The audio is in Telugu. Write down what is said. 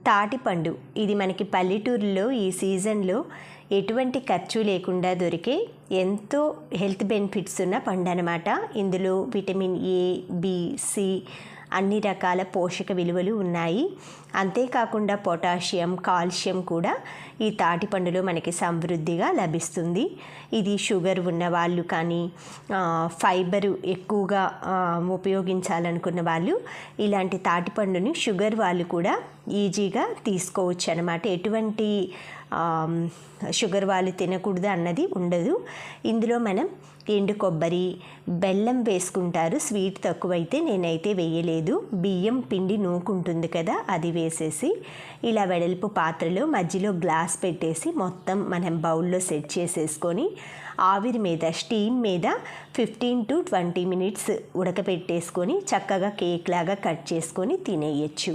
తాటిపండు ఇది మనకి పల్లెటూరులో ఈ సీజన్లో ఎటువంటి ఖర్చు లేకుండా దొరికే ఎంతో హెల్త్ బెనిఫిట్స్ ఉన్న పండు అనమాట. ఇందులో విటమిన్ ఏ, బి, సి అన్ని రకాల పోషక విలువలు ఉన్నాయి. అంతేకాకుండా పొటాషియం, కాల్షియం కూడా ఈ తాటిపండులో మనకి సమృద్ధిగా లభిస్తుంది. ఇది షుగర్ ఉన్న వాళ్ళు కానీ ఫైబరు ఎక్కువగా ఉపయోగించాలనుకున్న వాళ్ళు ఇలాంటి తాటిపండుని షుగర్ వాళ్ళు కూడా ఈజీగా తీసుకోవచ్చు అన్నమాట. ఎటువంటి షుగర్ వాళ్ళు తినకూడదు అన్నది ఉండదు. ఇందులో మనం ఎండు కొబ్బరి, బెల్లం వేసుకుంటారు. స్వీట్ తక్కువైతే నేనైతే వేయలేదు. బియ్యం పిండి నూకుంటుంది కదా, అది వేసేసి ఇలా వెడల్పు పాత్రలో మధ్యలో గ్లాస్ పెట్టేసి మొత్తం మనం బౌల్లో సెట్ చేసేసుకొని ఆవిరి మీద స్టీమ్ మీద 15 to 20 minutes ఉడకపెట్టేసుకొని చక్కగా కేక్ లాగా కట్ చేసుకొని తినేయచ్చు.